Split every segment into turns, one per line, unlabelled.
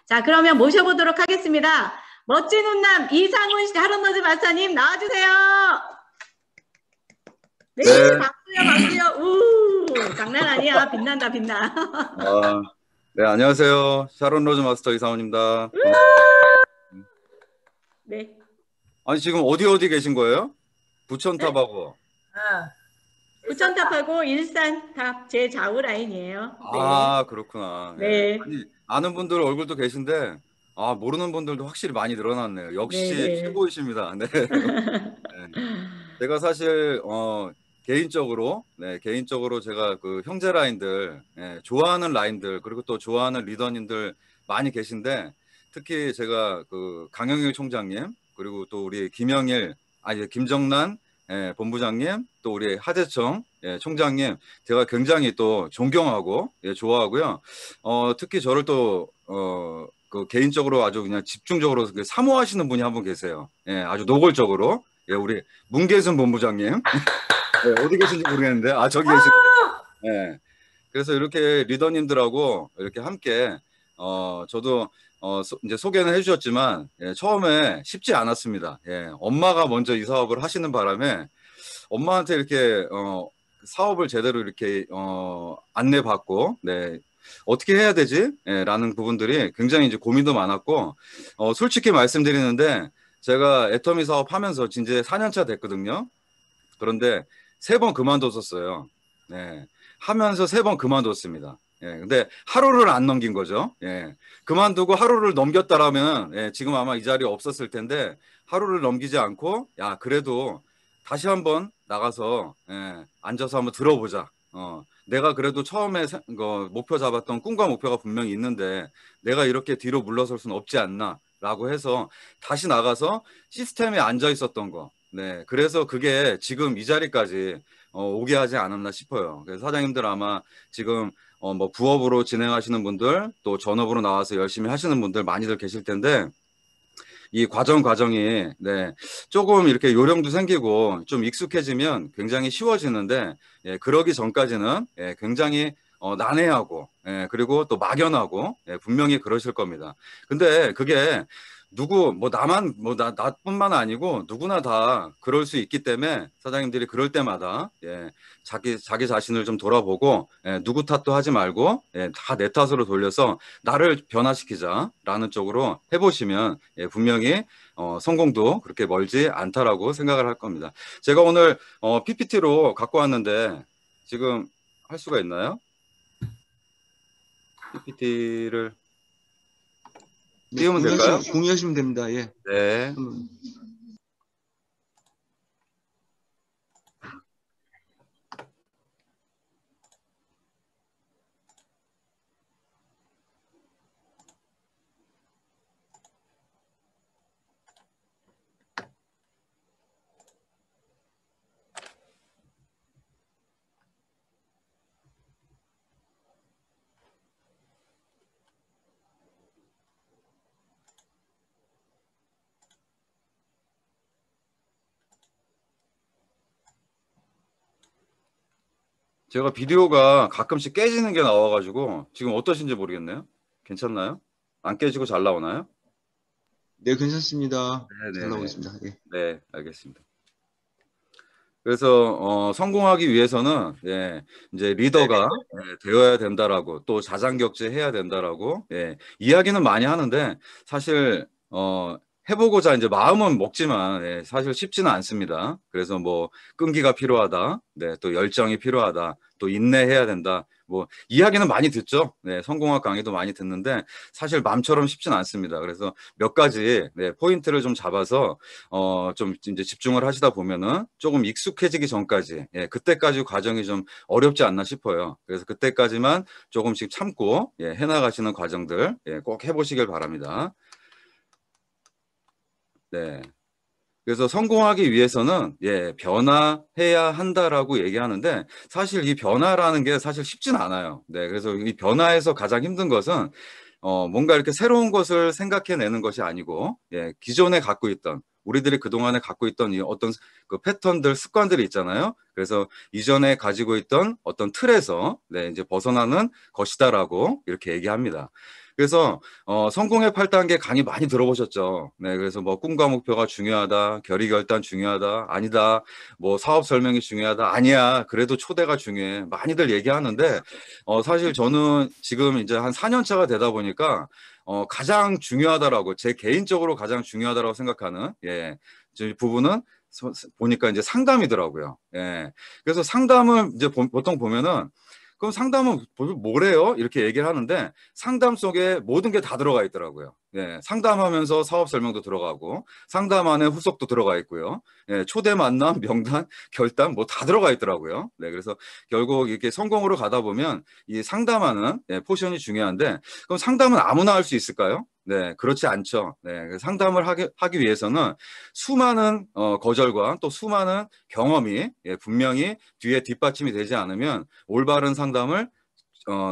자, 그러면 모셔보도록 하겠습니다. 멋진 훈남 이상훈 샤론로즈 마스터님 나와주세요. 네,
네.
박수요, 박수요. 우, 장난 아니야. 빛난다, 빛나.
네, 안녕하세요. 샤론 로즈 마스터 이상훈입니다.
네.
아니, 지금 어디 계신 거예요? 부천탑하고.
부천탑하고 일산탑 제 좌우 라인이에요. 네.
그렇구나. 예.
네.
아니, 아는 분들 얼굴도 계신데, 모르는 분들도 확실히 많이 늘어났네요.
네,
역시
네.
최고이십니다. 네. 네. 제가 사실, 개인적으로 제가 그 형제 라인들, 좋아하는 라인들, 그리고 또 좋아하는 리더님들 많이 계신데, 특히 제가 그 강영일 총장님, 그리고 또 우리 김정란 본부장님, 또 우리 하재청 총장님, 제가 굉장히 또 존경하고 좋아하고요. 특히 저를 또 그 개인적으로 아주 그냥 집중적으로 사모하시는 분이 한 분 계세요. 아주 노골적으로. 우리 문계순 본부장님. 어디 계신지 모르겠는데, 저기 계시네. 그래서 이렇게 리더님들하고 이렇게 함께, 저도, 이제 소개는 해주셨지만, 처음에 쉽지 않았습니다. 엄마가 먼저 이 사업을 하시는 바람에, 엄마한테 이렇게, 사업을 제대로 이렇게, 안내받고, 네. 어떻게 해야 되지? 라는 부분들이 굉장히 이제 고민도 많았고, 솔직히 말씀드리는데, 제가 애터미 사업 하면서 이제 4년차 됐거든요. 그런데 3번 그만뒀었어요. 네. 하면서 3번 그만뒀습니다. 근데 하루를 안 넘긴 거죠. 그만두고 하루를 넘겼다라면, 지금 아마 이 자리에 없었을 텐데, 하루를 넘기지 않고, 야, 그래도 다시 한번 나가서, 앉아서 한번 들어보자. 내가 그래도 처음에 목표 잡았던 꿈과 목표가 분명히 있는데, 내가 이렇게 뒤로 물러설 수는 없지 않나. 라고 해서 다시 나가서 시스템에 앉아 있었던 거. 네. 그래서 그게 지금 이 자리까지 오게 하지 않았나 싶어요. 그래서 사장님들 아마 지금 뭐 부업으로 진행하시는 분들 또 전업으로 나와서 열심히 하시는 분들 많이들 계실 텐데 이 과정이 네, 조금 이렇게 요령도 생기고 좀 익숙해지면 굉장히 쉬워지는데 그러기 전까지는 굉장히 난해하고 그리고 또 막연하고 분명히 그러실 겁니다. 근데 그게 나뿐만 아니고 누구나 다 그럴 수 있기 때문에 사장님들이 그럴 때마다 자기 자신을 좀 돌아보고 누구 탓도 하지 말고 다 내 탓으로 돌려서 나를 변화시키자라는 쪽으로 해보시면 분명히 성공도 그렇게 멀지 않다라고 생각을 할 겁니다. 제가 오늘 PPT로 갖고 왔는데 지금 할 수가 있나요? PPT를 띄우면 될까요?
공유하시면 됩니다. 예.
네. 제가 비디오가 가끔씩 깨지는 게 나와가지고 지금 어떠신지 모르겠네요. 괜찮나요? 안 깨지고 잘 나오나요?
네, 괜찮습니다.
네네네.
잘 나오고 있습니다. 예.
네, 알겠습니다. 그래서 성공하기 위해서는 이제 리더가 되어야 된다라고 또 자장격제해야 된다라고 이야기는 많이 하는데 사실 해보고자 이제 마음은 먹지만 사실 쉽지는 않습니다. 그래서 뭐 끈기가 필요하다, 또 열정이 필요하다, 또 인내해야 된다. 뭐 이야기는 많이 듣죠. 성공학 강의도 많이 듣는데 사실 마음처럼 쉽지는 않습니다. 그래서 몇 가지 포인트를 좀 잡아서 좀 이제 집중을 하시다 보면은 조금 익숙해지기 전까지 그때까지 과정이 좀 어렵지 않나 싶어요. 그래서 그때까지만 조금씩 참고 해나가시는 과정들 꼭 해보시길 바랍니다. 네. 그래서 성공하기 위해서는 변화해야 한다라고 얘기하는데 사실 이 변화라는 게 사실 쉽진 않아요. 네. 그래서 이 변화에서 가장 힘든 것은 뭔가 이렇게 새로운 것을 생각해내는 것이 아니고 기존에 갖고 있던 우리들이 그동안에 갖고 있던 이 어떤 그 패턴들, 습관들이 있잖아요. 그래서 이전에 가지고 있던 어떤 틀에서 이제 벗어나는 것이다라고 이렇게 얘기합니다. 그래서 성공의 8단계 강의 많이 들어보셨죠? 네, 그래서 뭐 꿈과 목표가 중요하다, 결의 결단 중요하다, 아니다, 뭐 사업 설명이 중요하다, 아니야, 그래도 초대가 중요해. 많이들 얘기하는데 사실 저는 지금 이제 한 4년 차가 되다 보니까 가장 중요하다라고 제 개인적으로 가장 중요하다라고 생각하는 저 부분은 보니까 이제 상담이더라고요. 예. 그래서 상담을 이제 보통 보면은 그럼 상담은 뭐래요? 이렇게 얘기를 하는데 상담 속에 모든 게 다 들어가 있더라고요. 예, 상담하면서 사업 설명도 들어가고 상담 안에 후속도 들어가 있고요. 예, 초대 만남, 명단, 결단 뭐 다 들어가 있더라고요. 네, 그래서 결국 이렇게 성공으로 가다 보면 이 상담하는 포션이 중요한데 그럼 상담은 아무나 할 수 있을까요? 네, 그렇지 않죠. 네, 상담을 하기 위해서는 수많은 거절과 또 수많은 경험이 분명히 뒤에 뒷받침이 되지 않으면 올바른 상담을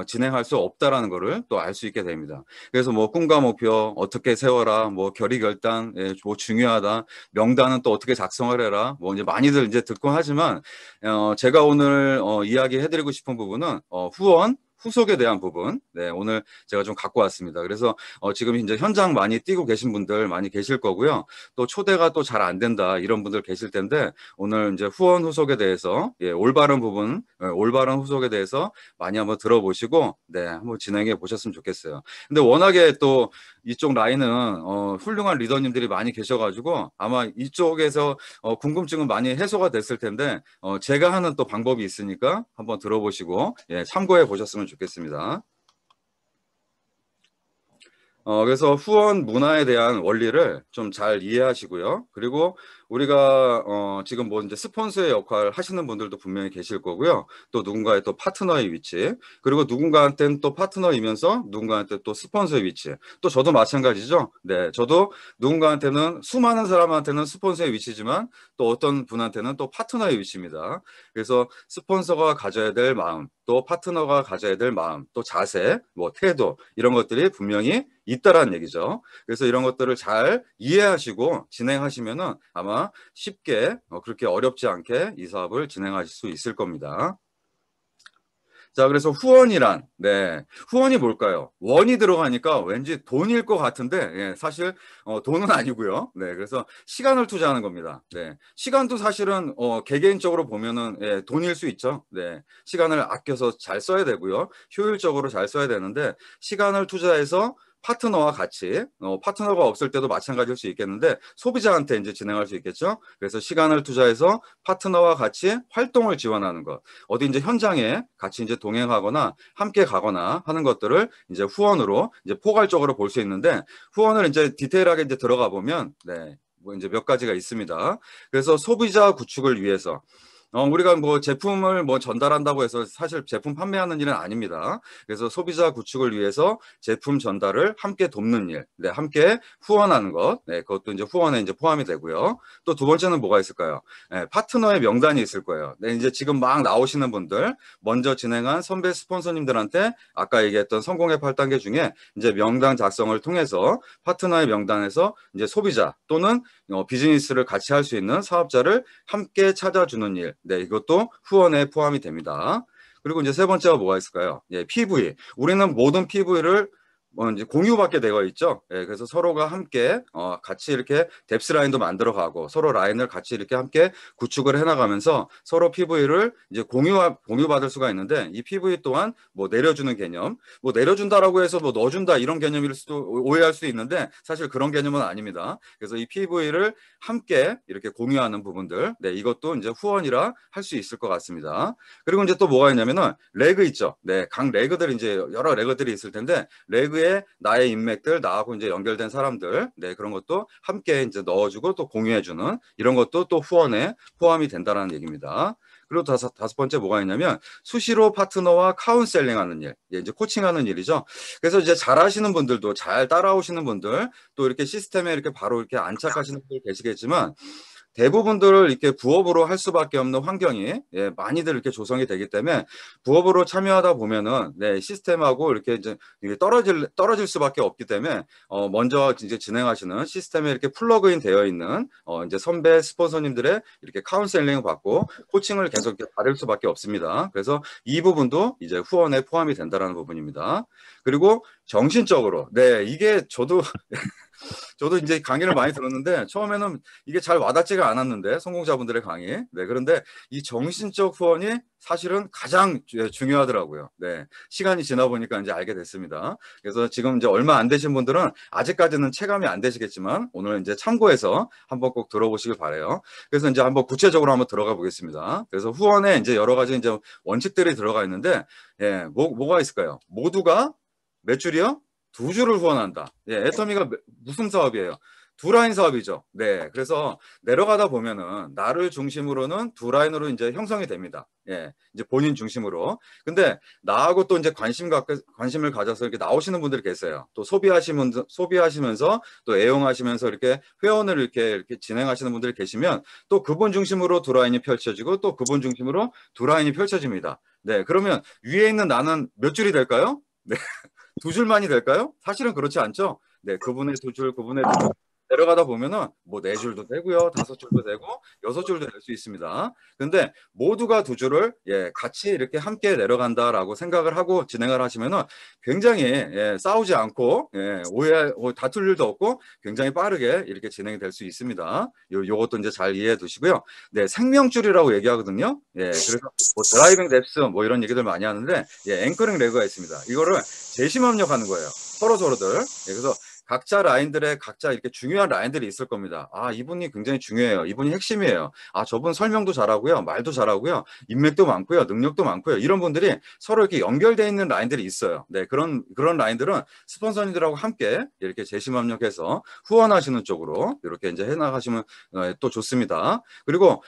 진행할 수 없다라는 거를 또 알 수 있게 됩니다. 그래서 뭐 꿈과 목표 어떻게 세워라, 뭐 결의 결단 뭐 중요하다, 명단은 또 어떻게 작성을 해라, 뭐 이제 많이들 이제 듣곤 하지만 제가 오늘 이야기해드리고 싶은 부분은 후원 후속에 대한 부분, 네, 오늘 제가 좀 갖고 왔습니다. 그래서 지금 이제 현장 많이 뛰고 계신 분들 많이 계실 거고요. 또 초대가 또 잘 안 된다 이런 분들 계실 텐데 오늘 이제 후원 후속에 대해서 올바른 부분, 올바른 후속에 대해서 많이 한번 들어보시고 네, 한번 진행해 보셨으면 좋겠어요. 근데 워낙에 또 이쪽 라인은 훌륭한 리더님들이 많이 계셔가지고 아마 이쪽에서 궁금증은 많이 해소가 됐을 텐데 제가 하는 또 방법이 있으니까 한번 들어보시고 참고해 보셨으면 좋겠습니다. 그래서 후원 문화에 대한 원리를 좀 잘 이해하시고요. 그리고 우리가 지금 뭐 이제 스폰서의 역할 하시는 분들도 분명히 계실 거고요. 또 누군가의 또 파트너의 위치, 그리고 누군가한테는 또 파트너이면서 누군가한테 또 스폰서의 위치. 또 저도 마찬가지죠. 네, 저도 누군가한테는 수많은 사람한테는 스폰서의 위치지만 또 어떤 분한테는 또 파트너의 위치입니다. 그래서 스폰서가 가져야 될 마음, 또 파트너가 가져야 될 마음, 또 자세, 뭐 태도 이런 것들이 분명히 있다라는 얘기죠. 그래서 이런 것들을 잘 이해하시고 진행하시면은 아마 쉽게 그렇게 어렵지 않게 이 사업을 진행하실 수 있을 겁니다. 자, 그래서 후원이란, 네, 후원이 뭘까요? 원이 들어가니까 왠지 돈일 것 같은데, 사실 돈은 아니고요. 네, 그래서 시간을 투자하는 겁니다. 네, 시간도 사실은 개개인적으로 보면은 돈일 수 있죠. 네, 시간을 아껴서 잘 써야 되고요, 효율적으로 잘 써야 되는데 시간을 투자해서 파트너와 같이 파트너가 없을 때도 마찬가지일 수 있겠는데 소비자한테 이제 진행할 수 있겠죠. 그래서 시간을 투자해서 파트너와 같이 활동을 지원하는 것, 어디 이제 현장에 같이 이제 동행하거나 함께 가거나 하는 것들을 이제 후원으로 이제 포괄적으로 볼 수 있는데 후원을 이제 디테일하게 이제 들어가 보면 네, 뭐 이제 몇 가지가 있습니다. 그래서 소비자 구축을 위해서 우리가 뭐 제품을 뭐 전달한다고 해서 사실 제품 판매하는 일은 아닙니다. 그래서 소비자 구축을 위해서 제품 전달을 함께 돕는 일, 네, 함께 후원하는 것, 네, 그것도 이제 후원에 이제 포함이 되고요. 또 두 번째는 뭐가 있을까요? 네, 파트너의 명단이 있을 거예요. 네, 이제 지금 막 나오시는 분들, 먼저 진행한 선배 스폰서님들한테 아까 얘기했던 성공의 8단계 중에 이제 명단 작성을 통해서 파트너의 명단에서 이제 소비자 또는 비즈니스를 같이 할 수 있는 사업자를 함께 찾아주는 일, 네, 이것도 후원에 포함이 됩니다. 그리고 이제 세 번째가 뭐가 있을까요? PV. 우리는 모든 PV를 이제 공유받게 되어 있죠. 그래서 서로가 함께 같이 이렇게 뎁스 라인도 만들어가고 서로 라인을 같이 이렇게 함께 구축을 해나가면서 서로 PV를 이제 공유받을 수가 있는데 이 PV 또한 뭐 내려주는 개념, 뭐 내려준다라고 해서 뭐 넣어준다 이런 개념일 수도 오해할 수 있는데 사실 그런 개념은 아닙니다. 그래서 이 PV를 함께 이렇게 공유하는 부분들, 네, 이것도 이제 후원이라 할 수 있을 것 같습니다. 그리고 이제 또 뭐가 있냐면은 레그 있죠. 네, 각 레그들이 이제 여러 레그들이 있을 텐데 레그에 나의 인맥들, 나하고 이제 연결된 사람들, 네, 그런 것도 함께 이제 넣어주고 또 공유해주는 이런 것도 또 후원에 포함이 된다는 얘기입니다. 그리고 다섯 번째 뭐가 있냐면 수시로 파트너와 카운셀링하는 일, 이제 코칭하는 일이죠. 그래서 이제 잘하시는 분들도 잘 따라오시는 분들, 또 이렇게 시스템에 이렇게 바로 이렇게 안착하시는 분들 계시겠지만 대부분들을 이렇게 부업으로 할 수밖에 없는 환경이 예, 많이들 이렇게 조성이 되기 때문에 부업으로 참여하다 보면은 네, 시스템하고 이렇게 이제 이게 떨어질 수밖에 없기 때문에 먼저 이제 진행하시는 시스템에 이렇게 플러그인 되어 있는 이제 선배 스폰서님들의 이렇게 카운셀링을 받고 코칭을 계속 이렇게 받을 수밖에 없습니다. 그래서 이 부분도 이제 후원에 포함이 된다라는 부분입니다. 그리고 정신적으로 네, 이게 저도 이제 강의를 많이 들었는데 처음에는 이게 잘 와닿지가 않았는데 성공자분들의 강의. 네, 그런데 이 정신적 후원이 사실은 가장 중요하더라고요. 네, 시간이 지나 보니까 이제 알게 됐습니다. 그래서 지금 이제 얼마 안 되신 분들은 아직까지는 체감이 안 되시겠지만 오늘 이제 참고해서 한번 꼭 들어보시길 바래요. 그래서 이제 한번 구체적으로 한번 들어가 보겠습니다. 그래서 후원에 이제 여러 가지 이제 원칙들이 들어가 있는데, 예, 뭐가 있을까요? 모두가 몇 줄이요? 2줄을 후원한다. 예, 애터미가 무슨 사업이에요? 두 라인 사업이죠. 네, 그래서 내려가다 보면은 나를 중심으로는 두 라인으로 이제 형성이 됩니다. 예, 이제 본인 중심으로. 근데 나하고 또 이제 관심을 가져서 이렇게 나오시는 분들이 계세요. 또 소비하시면서 또 애용하시면서 이렇게 회원을 이렇게 진행하시는 분들이 계시면 또 그분 중심으로 두 라인이 펼쳐지고 또 그분 중심으로 두 라인이 펼쳐집니다. 네, 그러면 위에 있는 나는 몇 줄이 될까요? 네. 2줄만이 될까요? 사실은 그렇지 않죠. 네, 그분의 2줄, 그분의 2줄 내려가다 보면은 뭐 4줄도 되고요, 5줄도 되고 6줄도 될 수 있습니다. 근데 모두가 2줄을 예, 같이 이렇게 함께 내려간다라고 생각을 하고 진행을 하시면은 굉장히 예, 싸우지 않고 예, 다툴 일도 없고 굉장히 빠르게 이렇게 진행이 될 수 있습니다. 요것도 이제 잘 이해해 두시고요. 네, 생명줄이라고 얘기하거든요. 예, 그래서 뭐 드라이빙 랩스 뭐 이런 얘기들 많이 하는데 예, 앵커링 레그가 있습니다. 이거를 재심합력하는 거예요. 서로들. 예, 그래서 각자 라인들에 각자 이렇게 중요한 라인들이 있을 겁니다. 아, 이분이 굉장히 중요해요. 이분이 핵심이에요. 아, 저분 설명도 잘하고요. 말도 잘하고요. 인맥도 많고요. 능력도 많고요. 이런 분들이 서로 이렇게 연결되어 있는 라인들이 있어요. 네, 그런 라인들은 스폰서님들하고 함께 이렇게 재심합력해서 후원하시는 쪽으로 이렇게 이제 해나가시면 또 좋습니다. 그리고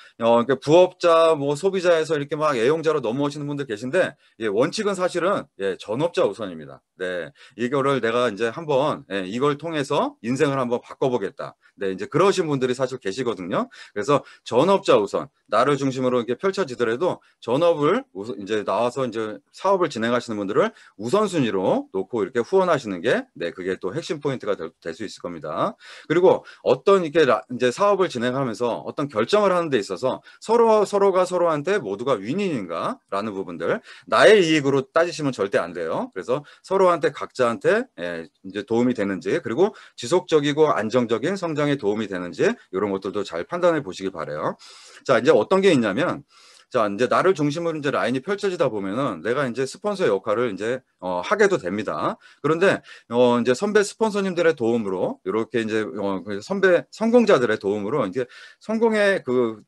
부업자, 뭐 소비자에서 이렇게 막 애용자로 넘어오시는 분들 계신데 예, 원칙은 사실은 예, 전업자 우선입니다. 네, 이거를 내가 이제 한번 예, 이걸 통해서 인생을 한번 바꿔보겠다. 네, 이제 그러신 분들이 사실 계시거든요. 그래서 전업자 우선 나를 중심으로 이렇게 펼쳐지더라도 전업을 이제 나와서 이제 사업을 진행하시는 분들을 우선순위로 놓고 이렇게 후원하시는 게 네, 그게 또 핵심 포인트가 될 수 있을 겁니다. 그리고 어떤 이렇게 이제 사업을 진행하면서 어떤 결정을 하는 데 있어서 서로가 서로한테 모두가 윈윈인가라는 부분들 나의 이익으로 따지시면 절대 안 돼요. 그래서 서로한테 각자한테 예, 이제 도움이 되는지 그리고 지속적이고 안정적인 성장에 도움이 되는지 이런 것들도 잘 판단해 보시기 바래요. 자, 이제 어떤 게 있냐면 자, 이제 나를 중심으로 이제 라인이 펼쳐지다 보면은 내가 이제 스폰서 역할을 이제 하게도 됩니다. 그런데 이제 선배 스폰서님들의 도움으로 이렇게 이제 선배 성공자들의 도움으로 이제 성공의 그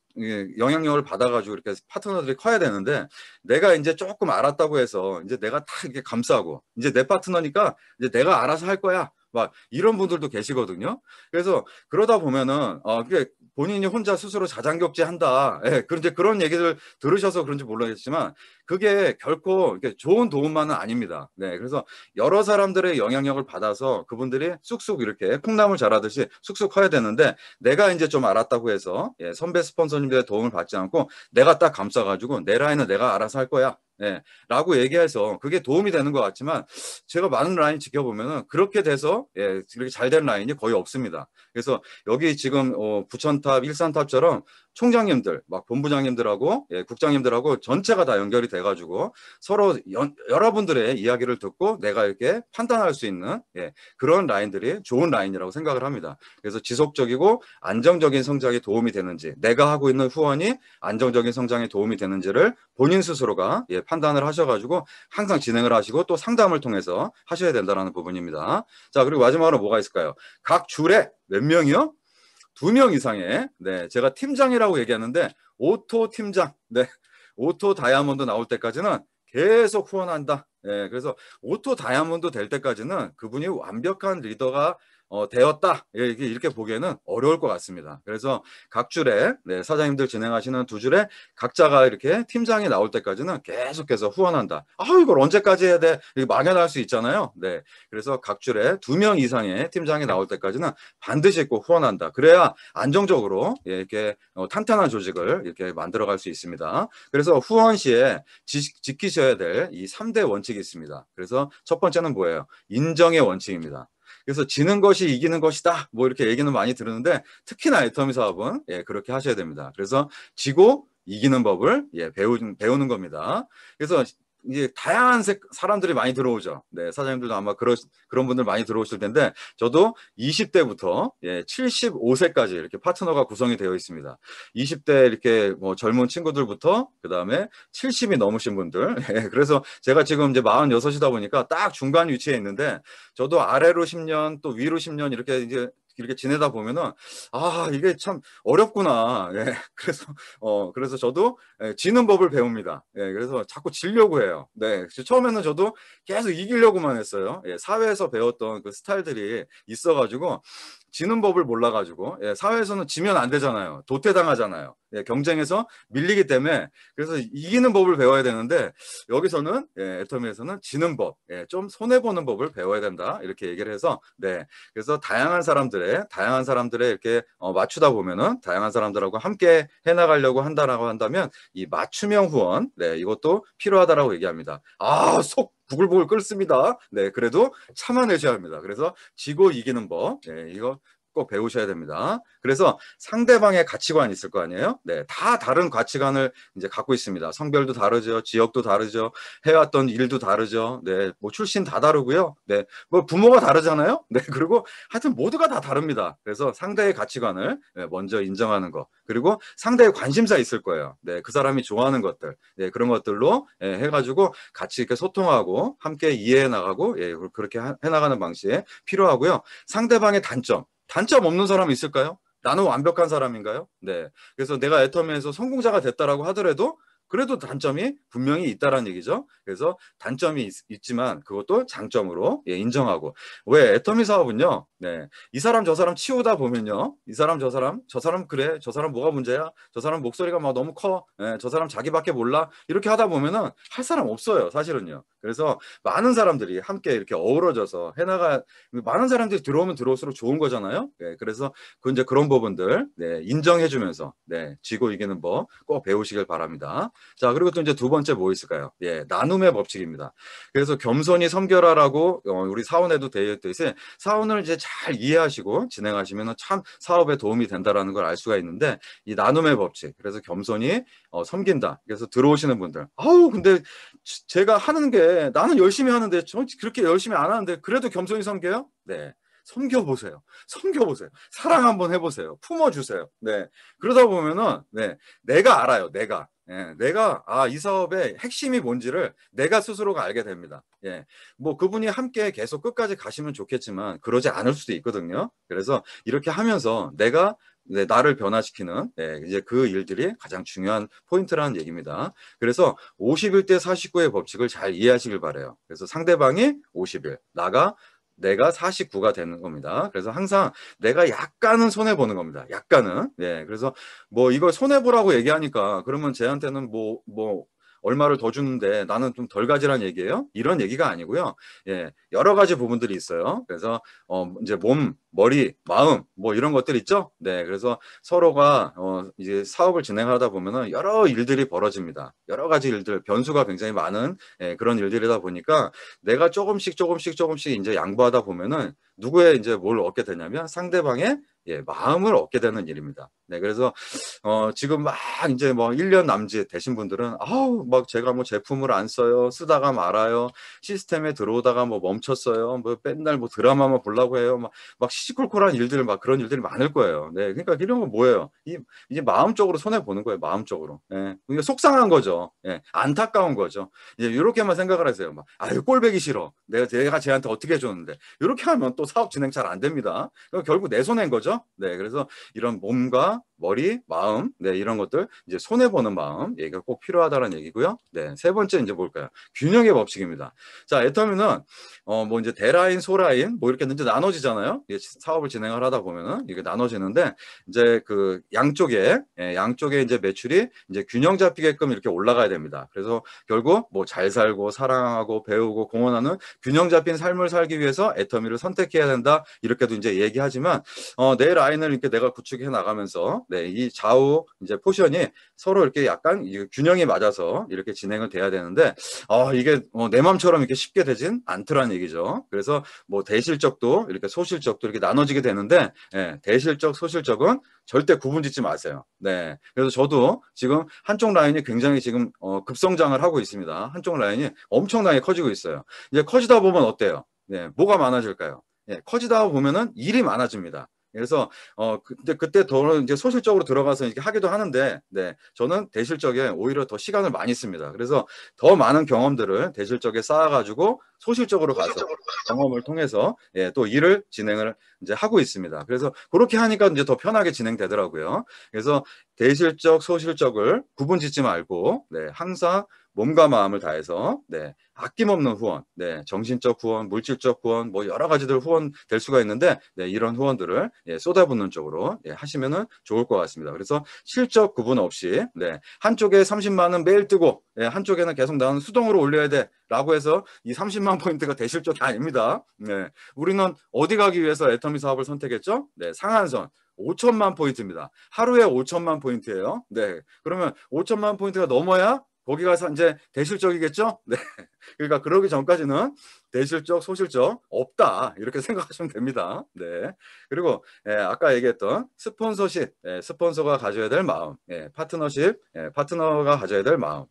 영향력을 받아가지고 이렇게 파트너들이 커야 되는데 내가 이제 조금 알았다고 해서 이제 내가 다 이렇게 감싸고 이제 내 파트너니까 이제 내가 알아서 할 거야. 막 이런 분들도 계시거든요. 그래서 그러다 보면은 그게 본인이 혼자 스스로 자장격제한다. 예, 그런데 그런 얘기를 들으셔서 그런지 모르겠지만 그게 결코 이렇게 좋은 도움만은 아닙니다. 네, 그래서 여러 사람들의 영향력을 받아서 그분들이 쑥쑥 이렇게 콩나물 자라듯이 쑥쑥 커야 되는데 내가 이제 좀 알았다고 해서 예, 선배 스폰서님들의 도움을 받지 않고 내가 딱 감싸가지고 내 라인은 내가 알아서 할 거야. 예, 라고 얘기해서 그게 도움이 되는 것 같지만 제가 많은 라인 지켜보면은 그렇게 돼서 예, 이렇게 잘 된 라인이 거의 없습니다. 그래서 여기 지금 부천탑, 일산탑처럼 총장님들, 막 본부장님들하고 예, 국장님들하고 전체가 다 연결이 돼가지고 서로 여러분들의 이야기를 듣고 내가 이렇게 판단할 수 있는 예, 그런 라인들이 좋은 라인이라고 생각을 합니다. 그래서 지속적이고 안정적인 성장에 도움이 되는지 내가 하고 있는 후원이 안정적인 성장에 도움이 되는지를 본인 스스로가 예, 판단을 하셔가지고 항상 진행을 하시고 또 상담을 통해서 하셔야 된다는 부분입니다. 자, 그리고 마지막으로 뭐가 있을까요? 각 줄에 몇 명이요? 2명 이상의 네, 제가 팀장이라고 얘기하는데 오토 팀장, 네, 오토 다이아몬드 나올 때까지는 계속 후원한다. 예, 그래서 오토 다이아몬드 될 때까지는 그분이 완벽한 리더가 되었다. 예, 이렇게 보기에는 어려울 것 같습니다. 그래서 각 줄에 네, 사장님들 진행하시는 두 줄에 각자가 이렇게 팀장이 나올 때까지는 계속해서 후원한다. 아, 이걸 언제까지 해야 돼? 이게 막연할 수 있잖아요. 네, 그래서 각 줄에 2명 이상의 팀장이 나올 때까지는 반드시 꼭 후원한다. 그래야 안정적으로 예, 이렇게 탄탄한 조직을 이렇게 만들어갈 수 있습니다. 그래서 후원 시에 지키셔야 될 이 3대 원칙이 있습니다. 그래서 첫 번째는 뭐예요? 인정의 원칙입니다. 그래서 지는 것이 이기는 것이다. 뭐 이렇게 얘기는 많이 들었는데 특히나 애터미 사업은 예, 그렇게 하셔야 됩니다. 그래서 지고 이기는 법을 예, 배우는 겁니다. 그래서 이제 다양한 사람들이 많이 들어오죠. 네, 사장님들도 아마 그런 분들 많이 들어오실 텐데 저도 20대부터 예, 75세까지 이렇게 파트너가 구성이 되어 있습니다. 20대 이렇게 뭐 젊은 친구들부터 그다음에 70이 넘으신 분들. 예, 그래서 제가 지금 이제 46이다 보니까 딱 중간 위치에 있는데 저도 아래로 10년 또 위로 10년 이렇게 지내다 보면은 아 이게 참 어렵구나. 예, 그래서 저도 예, 지는 법을 배웁니다. 예, 그래서 자꾸 지려고 해요. 네, 처음에는 저도 계속 이기려고만 했어요. 예, 사회에서 배웠던 그 스타일들이 있어가지고 지는 법을 몰라가지고 예, 사회에서는 지면 안 되잖아요. 도태당하잖아요. 예, 경쟁에서 밀리기 때문에 그래서 이기는 법을 배워야 되는데 여기서는 예, 애터미에서는 지는 법, 예, 좀 손해 보는 법을 배워야 된다 이렇게 얘기를 해서 네, 그래서 다양한 사람들의 이렇게 맞추다 보면은 다양한 사람들하고 함께 해나가려고 한다면 이 맞춤형 후원, 네, 이것도 필요하다라고 얘기합니다. 아, 속 부글부글 끓습니다. 네, 그래도 참아내셔야 합니다. 그래서 지고 이기는 법, 네, 이거 꼭 배우셔야 됩니다. 그래서 상대방의 가치관이 있을 거 아니에요? 네, 다 다른 가치관을 이제 갖고 있습니다. 성별도 다르죠, 지역도 다르죠, 해왔던 일도 다르죠. 네, 뭐 출신 다 다르고요. 네, 뭐 부모가 다르잖아요. 네, 그리고 하여튼 모두가 다 다릅니다. 그래서 상대의 가치관을 먼저 인정하는 거, 그리고 상대의 관심사 있을 거예요. 네, 그 사람이 좋아하는 것들, 네, 그런 것들로 해가지고 같이 이렇게 소통하고 함께 이해해 나가고 예, 그렇게 해나가는 방식 필요하고요. 상대방의 단점 없는 사람 있을까요? 나는 완벽한 사람인가요? 네. 그래서 내가 애터미에서 성공자가 됐다라고 하더라도 그래도 단점이 분명히 있다라는 얘기죠. 그래서 단점이 있지만 그것도 장점으로 예, 인정하고. 왜 애터미 사업은요. 네. 이 사람 저 사람 치우다 보면요. 이 사람 저 사람 그래. 저 사람 뭐가 문제야? 저 사람 목소리가 막 너무 커. 예, 저 사람 자기밖에 몰라. 이렇게 하다 보면은 할 사람 없어요. 사실은요. 그래서 많은 사람들이 함께 이렇게 어우러져서 많은 사람들이 들어오면 들어올수록 좋은 거잖아요. 예, 그래서 이제 그런 부분들 네, 인정해주면서 네, 지고 이기는 법 꼭 배우시길 바랍니다. 자, 그리고 또 이제 두 번째 뭐 있을까요? 예, 나눔의 법칙입니다. 그래서 겸손히 섬겨라라고 우리 사원에도 되어 있듯이 사원을 이제 잘 이해하시고 진행하시면 참 사업에 도움이 된다라는 걸 알 수가 있는데 이 나눔의 법칙. 그래서 겸손히 섬긴다. 그래서 들어오시는 분들, 아우 근데 제가 하는 게 나는 열심히 하는데 저 그렇게 열심히 안 하는데 그래도 겸손히 섬겨요? 네. 섬겨보세요. 사랑 한번 해보세요. 품어주세요. 네. 그러다 보면은, 네. 내가 알아요. 내가. 예, 이 사업의 핵심이 뭔지를 내가 스스로가 알게 됩니다. 예. 뭐 그분이 함께 계속 끝까지 가시면 좋겠지만 그러지 않을 수도 있거든요. 그래서 이렇게 하면서 나를 변화시키는 이제 그 일들이 가장 중요한 포인트라는 얘기입니다. 그래서 51대 49의 법칙을 잘 이해하시길 바라요. 그래서 상대방이 51, 내가 49가 되는 겁니다. 그래서 항상 내가 약간은 손해보는 겁니다. 약간은. 예. 그래서 뭐 이걸 손해보라고 얘기하니까 그러면 쟤한테는 뭐 얼마를 더 주는데 나는 좀 덜 가지란 얘기예요? 이런 얘기가 아니고요. 예. 여러 가지 부분들이 있어요. 그래서 이제 몸, 머리, 마음 뭐 이런 것들 있죠? 네. 그래서 서로가 이제 사업을 진행하다 보면은 여러 일들이 벌어집니다. 여러 가지 일들, 변수가 굉장히 많은 그런 일들이다 보니까 내가 조금씩 이제 양보하다 보면은 누구의 이제 뭘 얻게 되냐면 상대방의 마음을 얻게 되는 일입니다. 네, 그래서 지금 막 이제 뭐 1년 남짓 되신 분들은 막 제가 뭐 제품을 안 써요, 쓰다가 말아요, 시스템에 들어오다가 뭐 멈췄어요, 뭐 맨날 뭐 드라마만 보려고 해요, 막 시시콜콜한 일들 막 그런 일들이 많을 거예요. 네, 그러니까 이런 건 뭐예요? 이제 마음적으로 손해 보는 거예요, 마음적으로. 예, 그러니까 속상한 거죠. 예, 안타까운 거죠. 이제 이렇게만 생각을 하세요. 막 아유 꼴배기 싫어. 내가 쟤한테 어떻게 해줬는데 이렇게 하면 또 사업 진행 잘 안 됩니다. 결국 내 손해인 거죠. 네, 그래서 이런 몸과 머리, 마음, 네, 이런 것들, 이제 손해보는 마음, 얘가 꼭 필요하다는 얘기고요. 네, 세 번째 이제 뭘까요? 균형의 법칙입니다. 자, 애터미는, 뭐 이제 대라인, 소라인, 뭐 이렇게 이제 나눠지잖아요. 이게 사업을 진행을 하다 보면은 이게 나눠지는데, 이제 그 양쪽에, 양쪽에 이제 매출이 이제 균형 잡히게끔 이렇게 올라가야 됩니다. 그래서 결국 뭐 잘 살고, 사랑하고, 배우고, 공헌하는 균형 잡힌 삶을 살기 위해서 애터미를 선택해야 된다. 이렇게도 이제 얘기하지만, 내 라인을 이렇게 내가 구축해 나가면서, 네, 이 좌우 이제 포션이 서로 이렇게 약간 균형이 맞아서 이렇게 진행을 돼야 되는데, 이게 내 마음처럼 이렇게 쉽게 되진 않더란 얘기죠. 그래서 뭐 대실적도 이렇게 소실적도 이렇게 나눠지게 되는데, 예, 대실적, 소실적은 절대 구분 짓지 마세요. 네. 그래서 저도 지금 한쪽 라인이 굉장히 지금 급성장을 하고 있습니다. 한쪽 라인이 엄청나게 커지고 있어요. 이제 커지다 보면 어때요? 네, 뭐가 많아질까요? 예, 커지다 보면은 일이 많아집니다. 그래서 근데 그때 더 이제 소실적으로 들어가서 이렇게 하기도 하는데, 네, 저는 대실적에 오히려 더 시간을 많이 씁니다. 그래서 더 많은 경험들을 대실적에 쌓아가지고 소실적으로 가서 경험을 통해서 예, 또 일을 진행을 이제 하고 있습니다. 그래서 그렇게 하니까 이제 더 편하게 진행되더라고요. 그래서 대실적, 소실적을 구분짓지 말고, 네, 항상 몸과 마음을 다해서, 네, 아낌없는 후원, 네, 정신적 후원, 물질적 후원, 뭐 여러 가지들 후원 될 수가 있는데, 네, 이런 후원들을 예, 쏟아붓는 쪽으로 예, 하시면은 좋을 것 같습니다. 그래서 실적 구분 없이, 네, 한쪽에 30만 원 매일 뜨고, 예, 한쪽에는 계속 나는 수동으로 올려야 돼라고 해서 이 30만 포인트가 대실적이 아닙니다. 네, 우리는 어디 가기 위해서 애터미 사업을 선택했죠? 네, 상한선. 5천만 포인트입니다. 하루에 5천만 포인트예요. 네. 그러면 5천만 포인트가 넘어야 거기 가서 이제 대실적이겠죠? 네. 그러니까 그러기 전까지는 대실적, 소실적 없다. 이렇게 생각하시면 됩니다. 네. 그리고 아까 얘기했던 스폰서십, 스폰서가 가져야 될 마음, 파트너십, 파트너가 가져야 될 마음,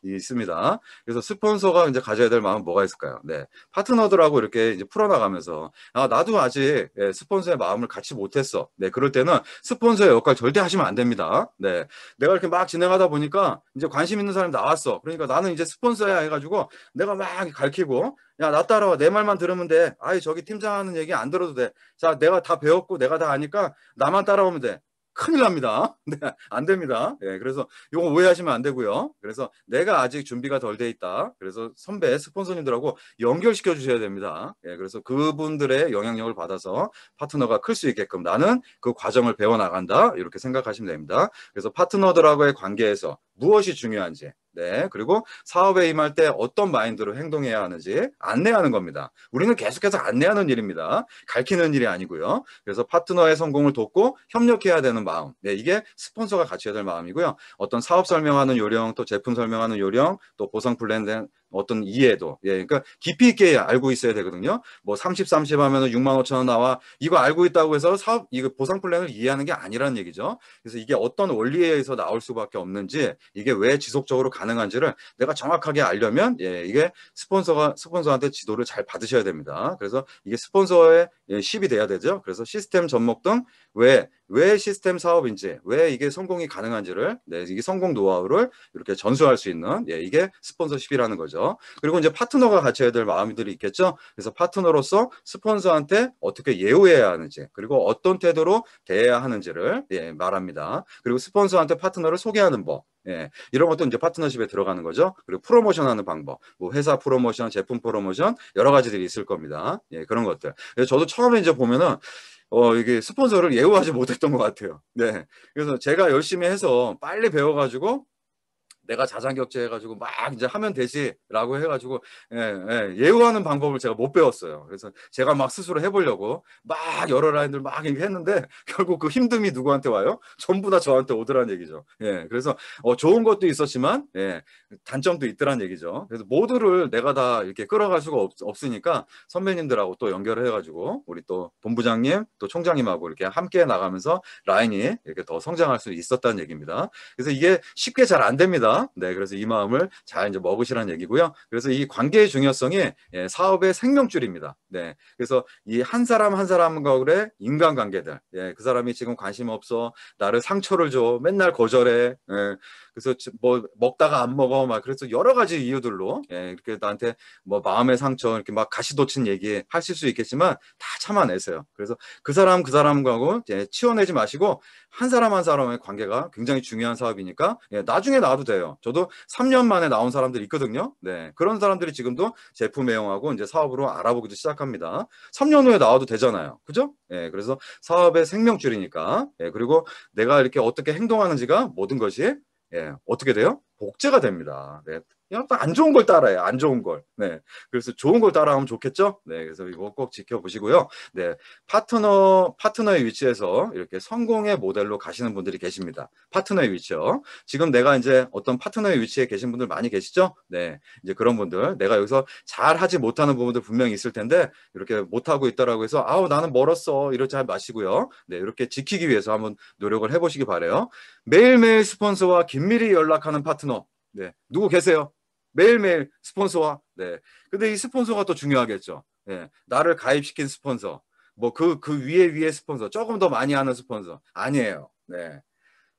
있습니다. 그래서 스폰서가 이제 가져야 될 마음은 뭐가 있을까요? 네. 파트너들하고 이렇게 이제 풀어나가면서 나도 아직 스폰서의 마음을 갖지 못했어. 네. 그럴 때는 스폰서의 역할 절대 하시면 안 됩니다. 네. 내가 이렇게 막 진행하다 보니까 이제 관심 있는 사람이 나왔어. 그러니까 나는 이제 스폰서야 해가지고 내가 막 가르치고 야, 나 따라와. 내 말만 들으면 돼. 아이, 저기 팀장 하는 얘기 안 들어도 돼. 자, 내가 다 배웠고 내가 다 아니까 나만 따라오면 돼. 큰일 납니다. 네, 안 됩니다. 예, 그래서 이거 오해하시면 안 되고요. 그래서 내가 아직 준비가 덜 돼 있다. 그래서 선배 스폰서님들하고 연결시켜 주셔야 됩니다. 예, 그래서 그분들의 영향력을 받아서 파트너가 클 수 있게끔 나는 그 과정을 배워 나간다. 이렇게 생각하시면 됩니다. 그래서 파트너들하고의 관계에서 무엇이 중요한지, 네, 그리고 사업에 임할 때 어떤 마인드로 행동해야 하는지 안내하는 겁니다. 우리는 계속해서 안내하는 일입니다. 가르치는 일이 아니고요. 그래서 파트너의 성공을 돕고 협력해야 되는 마음, 네, 이게 스폰서가 갖춰야 될 마음이고요. 어떤 사업 설명하는 요령, 또 제품 설명하는 요령, 또 보상 플랜 어떤 이해도, 예, 그러니까 깊이 있게 알고 있어야 되거든요. 뭐 30, 30 하면은 6만 5천 원 나와. 이거 알고 있다고 해서 사업, 이거 보상 플랜을 이해하는 게 아니라는 얘기죠. 그래서 이게 어떤 원리에 의해서 나올 수밖에 없는지, 이게 왜 지속적으로 가능한지를 내가 정확하게 알려면, 예, 이게 스폰서한테 지도를 잘 받으셔야 됩니다. 그래서 이게 스폰서의 십이 돼야 되죠. 그래서 시스템 접목 등 왜 시스템 사업인지, 왜 이게 성공이 가능한지를, 네, 이게 성공 노하우를 이렇게 전수할 수 있는, 예, 이게 스폰서십이라는 거죠. 그리고 이제 파트너가 갖춰야 될 마음들이 있겠죠. 그래서 파트너로서 스폰서한테 어떻게 예우해야 하는지, 그리고 어떤 태도로 대해야 하는지를, 예, 말합니다. 그리고 스폰서한테 파트너를 소개하는 법, 예, 이런 것도 이제 파트너십에 들어가는 거죠. 그리고 프로모션하는 방법, 뭐 회사 프로모션, 제품 프로모션 여러 가지들이 있을 겁니다. 예, 그런 것들. 그래서 저도 처음에 이제 보면은 이게 스폰서를 예우하지 못했던 것 같아요. 네, 그래서 제가 열심히 해서 빨리 배워가지고 내가 자장격제 해가지고 막 이제 하면 되지라고 해가지고 예우하는 방법을 제가 못 배웠어요. 그래서 제가 막 스스로 해보려고 막 여러 라인들 막 이렇게 했는데 결국 그 힘듦이 누구한테 와요? 전부 다 저한테 오더란 얘기죠. 예, 그래서 좋은 것도 있었지만 단점도 있더란 얘기죠. 그래서 모두를 내가 다 이렇게 끌어갈 수가 없으니까 선배님들하고 또 연결을 해가지고 우리 또 본부장님 또 총장님하고 이렇게 함께 나가면서 라인이 이렇게 더 성장할 수 있었다는 얘기입니다. 그래서 이게 쉽게 잘 안 됩니다. 있습니다. 네, 그래서 이 마음을 잘 이제 먹으시라는 얘기고요. 그래서 이 관계의 중요성이 사업의 생명줄입니다. 네, 그래서 이 한 사람 한 사람과의 인간관계들, 그 사람이 지금 관심 없어, 나를 상처를 줘, 맨날 거절해, 그래서 뭐 먹다가 안 먹어, 막 그래서 여러 가지 이유들로 이렇게 나한테 뭐 마음의 상처 이렇게 막 가시돋친 얘기 하실 수 있겠지만 다 참아내세요. 그래서 그 사람하고 치워내지 마시고 한 사람 한 사람의 관계가 굉장히 중요한 사업이니까 나중에 나와도 돼요. 저도 3년 만에 나온 사람들이 있거든요. 네, 그런 사람들이 지금도 제품 애용하고 이제 사업으로 알아보기도 시작합니다. 3년 후에 나와도 되잖아요. 그죠? 그래서 사업의 생명줄이니까. 그리고 내가 이렇게 어떻게 행동하는지가 모든 것이 어떻게 돼요? 복제가 됩니다. 네. 그냥 안 좋은 걸 따라해요. 안 좋은 걸. 네. 그래서 좋은 걸 따라하면 좋겠죠? 네. 그래서 이거 꼭 지켜보시고요. 네. 파트너의 위치에서 이렇게 성공의 모델로 가시는 분들이 계십니다. 파트너의 위치요. 지금 내가 이제 어떤 파트너의 위치에 계신 분들 많이 계시죠? 네. 이제 그런 분들, 내가 여기서 잘 하지 못하는 부분들 분명히 있을 텐데, 이렇게 못하고 있다라고 해서, 아우, 나는 멀었어. 이러지 마시고요. 네. 이렇게 지키기 위해서 한번 노력을 해보시기 바래요. 매일매일 스폰서와 긴밀히 연락하는 파트너. 네. 누구 계세요? 매일매일 스폰서와. 네. 근데 이 스폰서가 또 중요하겠죠. 네. 나를 가입시킨 스폰서. 뭐 그 위에 스폰서. 조금 더 많이 하는 스폰서. 아니에요. 네.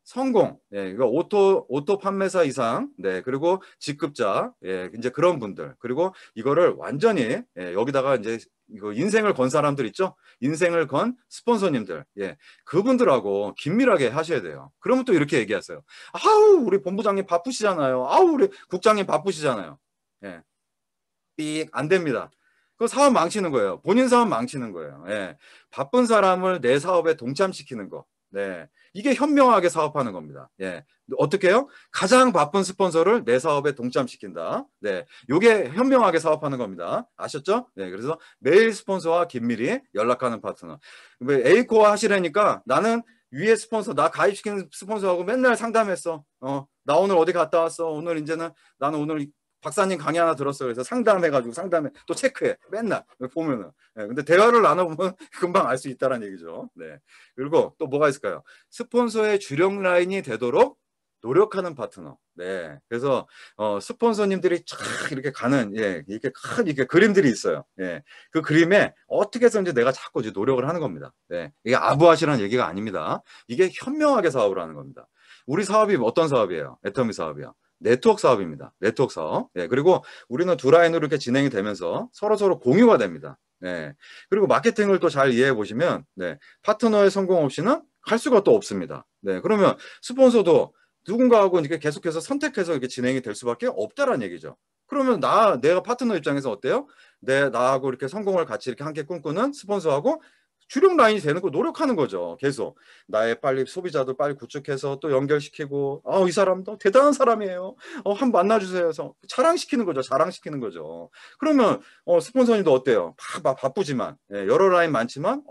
성공, 이거 오토 판매사 이상, 네, 그리고 직급자, 이제 그런 분들, 그리고 이거를 완전히, 여기다가 이제 이거 인생을 건 사람들 있죠? 인생을 건 스폰서님들, 그분들하고 긴밀하게 하셔야 돼요. 그러면 또 이렇게 얘기하세요. 아우, 우리 본부장님 바쁘시잖아요. 아우, 우리 국장님 바쁘시잖아요. 삑, 안 됩니다. 그 사업 망치는 거예요. 본인 사업 망치는 거예요. 바쁜 사람을 내 사업에 동참시키는 거. 네. 이게 현명하게 사업하는 겁니다. 어떻게 해요? 가장 바쁜 스폰서를 내 사업에 동참시킨다. 네. 요게 현명하게 사업하는 겁니다. 아셨죠? 네. 그래서 매일 스폰서와 긴밀히 연락하는 파트너. A코어 하시려니까 나는 위에 스폰서, 나 가입시키는 스폰서하고 맨날 상담했어. 나 오늘 어디 갔다 왔어. 오늘 이제는 나는 오늘 박사님 강의 하나 들었어요. 그래서 상담해가지고 상담해 또 체크해 맨날 보면은. 근데 대화를 나눠보면 금방 알 수 있다는 얘기죠. 네. 그리고 또 뭐가 있을까요? 스폰서의 주력 라인이 되도록 노력하는 파트너. 네. 그래서 스폰서님들이 쫙 이렇게 가는 이렇게 큰 이렇게 그림들이 있어요. 그 그림에 어떻게 해서인지 내가 자꾸 이제 노력을 하는 겁니다. 네. 이게 아부하시라는 얘기가 아닙니다. 이게 현명하게 사업을 하는 겁니다. 우리 사업이 어떤 사업이에요? 애터미 사업이요. 네트워크 사업입니다. 네트워크 사업. 그리고 우리는 두 라인으로 이렇게 진행이 되면서 서로 공유가 됩니다. 그리고 마케팅을 또 잘 이해해 보시면, 파트너의 성공 없이는 갈 수가 또 없습니다. 그러면 스폰서도 누군가하고 이렇게 계속해서 선택해서 이렇게 진행이 될 수밖에 없다라는 얘기죠. 그러면 내가 파트너 입장에서 어때요? 나하고 이렇게 성공을 같이 이렇게 함께 꿈꾸는 스폰서하고 주력 라인이 되는 거 노력하는 거죠. 계속 나의 빨리 소비자도 빨리 구축해서 또 연결시키고, 이 사람도 대단한 사람이에요. 한번 만나주세요. 해서 자랑시키는 거죠. 자랑시키는 거죠. 그러면 스폰서님도 어때요? 바쁘지만 여러 라인 많지만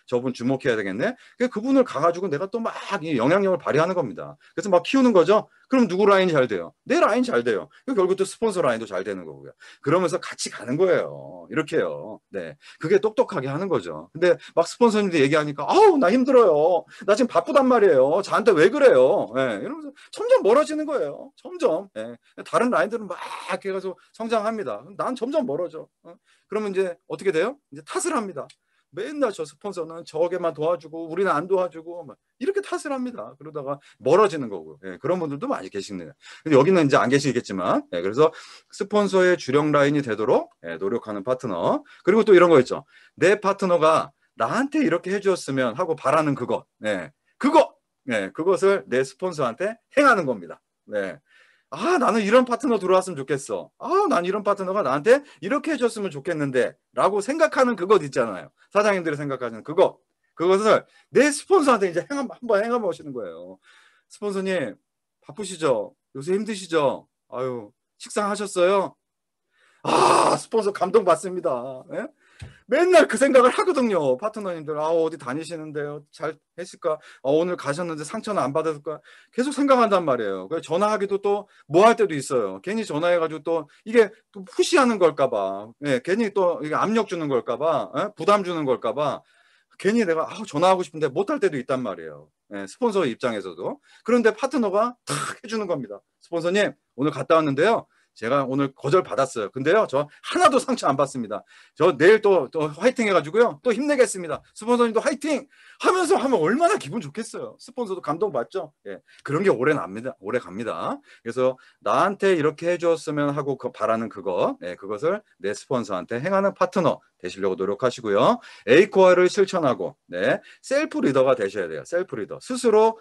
저분 주목해야 되겠네. 그분을 가가지고 내가 또 막 영향력을 발휘하는 겁니다. 그래서 막 키우는 거죠. 그럼 누구 라인이 잘 돼요? 내 라인 잘 돼요. 결국 또 스폰서 라인도 잘 되는 거고요. 그러면서 같이 가는 거예요. 이렇게요. 네, 그게 똑똑하게 하는 거죠. 근데 막 스폰서님들 얘기하니까 아우 나 힘들어요. 나 지금 바쁘단 말이에요. 저한테 왜 그래요? 이러면서 점점 멀어지는 거예요. 점점. 다른 라인들은 막 해가지고 성장합니다. 난 점점 멀어져. 그러면 이제 어떻게 돼요? 이제 탓을 합니다. 맨날 저 스폰서는 저게만 도와주고 우리는 안 도와주고 막 이렇게 탓을 합니다. 그러다가 멀어지는 거고. 그런 분들도 많이 계십니다. 근데 여기는 이제 안 계시겠지만, 그래서 스폰서의 주력 라인이 되도록 노력하는 파트너. 그리고 또 이런 거 있죠. 내 파트너가 나한테 이렇게 해주었으면 하고 바라는 그것. 그것을 내 스폰서한테 행하는 겁니다. 나는 이런 파트너 들어왔으면 좋겠어. 난 이런 파트너가 나한테 이렇게 해줬으면 좋겠는데 라고 생각하는 그것 있잖아요. 사장님들이 생각하시는 그것을 내 스폰서한테 이제 한번 행해보시는 거예요. 스폰서님 바쁘시죠? 요새 힘드시죠? 아유 식상하셨어요? 스폰서 감동받습니다. 맨날 그 생각을 하거든요. 파트너님들 어디 다니시는데요? 잘 했을까? 오늘 가셨는데 상처는 안 받았을까? 계속 생각한단 말이에요. 그래서 전화하기도 또 뭐 할 때도 있어요. 괜히 전화해가지고 또 이게 또 푸시하는 걸까봐, 괜히 또 이게 압력 주는 걸까봐, 부담 주는 걸까봐 괜히 내가 전화하고 싶은데 못할 때도 있단 말이에요. 예, 스폰서 입장에서도. 그런데 파트너가 탁 해주는 겁니다. 스폰서님, 오늘 갔다 왔는데요. 제가 오늘 거절 받았어요. 근데요, 저 하나도 상처 안 받습니다. 저 내일 또 화이팅 해가지고요. 또 힘내겠습니다. 스폰서님도 화이팅! 하면서 하면 얼마나 기분 좋겠어요. 스폰서도 감동받죠? 예, 그런 게 오래 갑니다. 그래서 나한테 이렇게 해줬으면 하고 바라는 그것, 예, 그것을 내 스폰서한테 행하는 파트너 되시려고 노력하시고요. A코어를 실천하고, 네, 셀프 리더가 되셔야 돼요. 셀프 리더. 스스로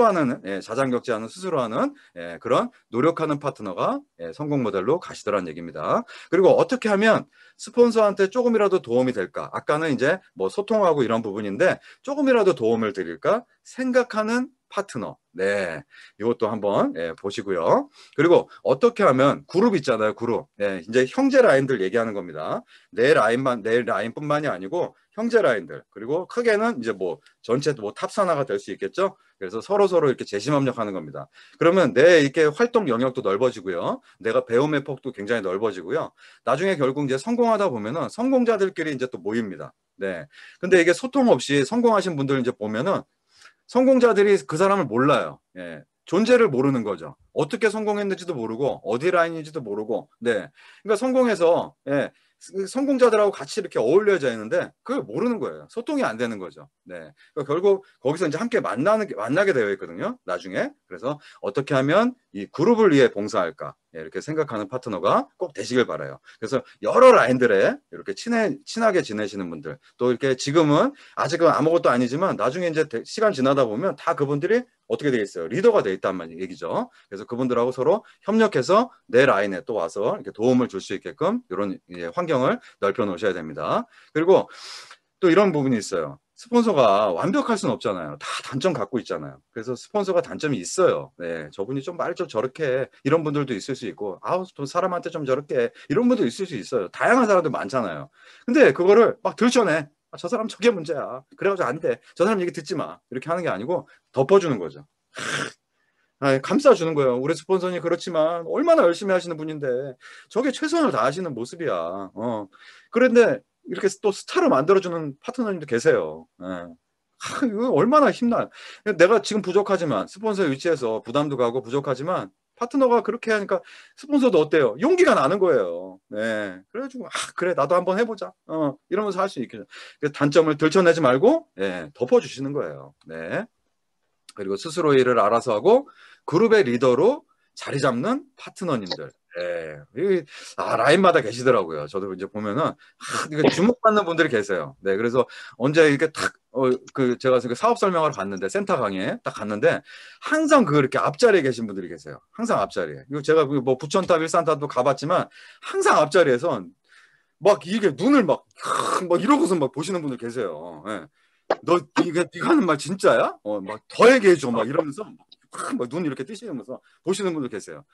하는, 예, 자장격제하는 스스로 하는, 예, 그런 노력하는 파트너가, 예, 성공 모델로 가시더란 얘기입니다. 그리고 어떻게 하면 스폰서한테 조금이라도 도움이 될까? 아까는 이제 뭐 소통하고 이런 부분인데 조금이라도 도움을 드릴까 생각하는 파트너. 네, 이것도 한번, 예, 보시고요. 그리고 어떻게 하면 그룹 있잖아요. 그룹. 예, 이제 형제 라인들 얘기하는 겁니다. 내 라인뿐만이 아니고 형제 라인들. 그리고 크게는 이제 뭐 전체 뭐 탑산하가 될 수 있겠죠. 그래서 서로 이렇게 재심합력하는 겁니다. 그러면 내 이렇게 활동 영역도 넓어지고요. 내가 배움의 폭도 굉장히 넓어지고요. 나중에 결국 이제 성공하다 보면은 성공자들끼리 이제 또 모입니다. 네. 근데 이게 소통 없이 성공하신 분들 이제 보면은 성공자들이 그 사람을 몰라요. 예. 존재를 모르는 거죠. 어떻게 성공했는지도 모르고 어디 라인인지도 모르고. 네. 그러니까 성공해서, 예, 성공자들하고 같이 이렇게 어울려져 있는데 그걸 모르는 거예요. 소통이 안 되는 거죠. 네. 그러니까 결국 거기서 이제 함께 만나게 되어 있거든요. 나중에. 그래서 어떻게 하면 이 그룹을 위해 봉사할까? 예, 이렇게 생각하는 파트너가 꼭 되시길 바라요. 그래서 여러 라인들에 이렇게 친하게 지내시는 분들, 또 이렇게 지금은 아직은 아무것도 아니지만 나중에 이제 시간 지나다 보면 다 그분들이 어떻게 되겠어요? 리더가 돼 있단 얘기죠. 그래서 그분들하고 서로 협력해서 내 라인에 또 와서 이렇게 도움을 줄 수 있게끔 이런, 예, 환경을 넓혀 놓으셔야 됩니다. 그리고 또 이런 부분이 있어요. 스폰서가 완벽할 수는 없잖아요. 다 단점 갖고 있잖아요. 그래서 스폰서가 단점이 있어요. 네, 저분이 좀 말 좀 저렇게 해. 이런 분들도 있을 수 있고, 또 사람한테 좀 저렇게 해. 이런 분도 있을 수 있어요. 다양한 사람들 많잖아요. 근데 그거를 막 들춰내. 저 사람 저게 문제야. 그래가지고 안 돼. 저 사람 얘기 듣지 마. 이렇게 하는 게 아니고 덮어주는 거죠. 감싸주는 거예요. 우리 스폰서님 그렇지만 얼마나 열심히 하시는 분인데 저게 최선을 다하시는 모습이야. 그런데 이렇게 또 스타로 만들어주는 파트너님도 계세요. 예. 이거 얼마나 힘나. 내가 지금 부족하지만 스폰서의 위치에서 부담도 가고 부족하지만 파트너가 그렇게 하니까 스폰서도 어때요? 용기가 나는 거예요. 네. 그래가지고 그래 나도 한번 해보자. 이러면서 할 수 있게. 단점을 들춰내지 말고, 예, 덮어주시는 거예요. 네. 그리고 스스로 일을 알아서 하고 그룹의 리더로 자리 잡는 파트너님들. 예. 라인마다 계시더라고요. 저도 이제 보면은 이게 주목받는 분들이 계세요. 네, 그래서 언제 이렇게 탁 제가 그 사업 설명하러 갔는데 센터 강의에 딱 갔는데 항상 이렇게 앞자리에 계신 분들이 계세요. 항상 앞자리에. 이거 제가 뭐 부천탑, 일산탑도 가봤지만 항상 앞자리에서 막 이게 눈을 막 이러고서 막 보시는 분들 계세요. 예. 너 네가 하는 말 진짜야? 막 더 얘기해줘 막 이러면서 막 눈 이렇게 뜨시면서 보시는 분들 계세요.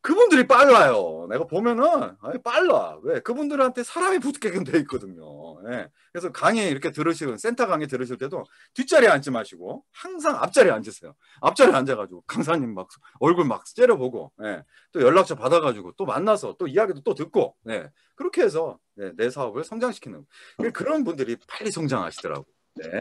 그분들이 빨라요. 내가 보면은 빨라. 왜? 그분들한테 사람이 붙게끔 돼 있거든요. 예. 그래서 강의 이렇게 센터 강의 들으실 때도 뒷자리에 앉지 마시고 항상 앞자리에 앉으세요. 앞자리에 앉아가지고 강사님 막 얼굴 막 째려보고, 예. 또 연락처 받아가지고 또 만나서 또 이야기도 또 듣고, 예. 그렇게 해서, 예, 내 사업을 성장시키는 그런 분들이 빨리 성장하시더라고요. 네.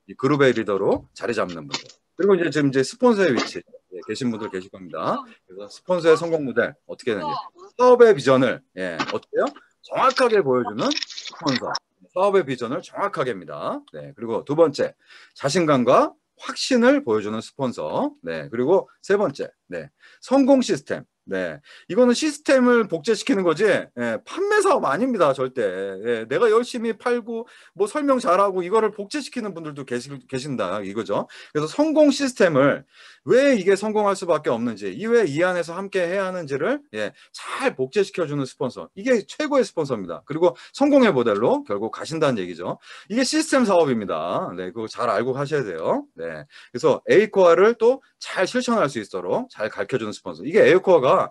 이 그룹의 리더로 자리 잡는 분들. 그리고 지금 스폰서의 위치 계신 분들 계실 겁니다. 그래서 스폰서의 성공 모델 어떻게 되는지 사업의 비전을, 예, 어때요? 정확하게 보여주는 스폰서. 사업의 비전을 정확하게입니다. 네. 그리고 두 번째, 자신감과 확신을 보여주는 스폰서. 네. 그리고 세 번째, 네, 성공 시스템. 네, 이거는 시스템을 복제시키는 거지, 예, 판매 사업 아닙니다, 절대. 예, 내가 열심히 팔고 뭐 설명 잘하고 이거를 복제시키는 분들도 계신다 이거죠. 그래서 성공 시스템을 왜 이게 성공할 수밖에 없는지, 왜 이 안에서 함께 해야 하는지를, 예, 잘 복제시켜주는 스폰서. 이게 최고의 스폰서입니다. 그리고 성공의 모델로 결국 가신다는 얘기죠. 이게 시스템 사업입니다. 네, 그거 잘 알고 하셔야 돼요. 네, 그래서 A코어를 또 잘 실천할 수 있도록 잘 가르쳐주는 스폰서. 이게 A코어가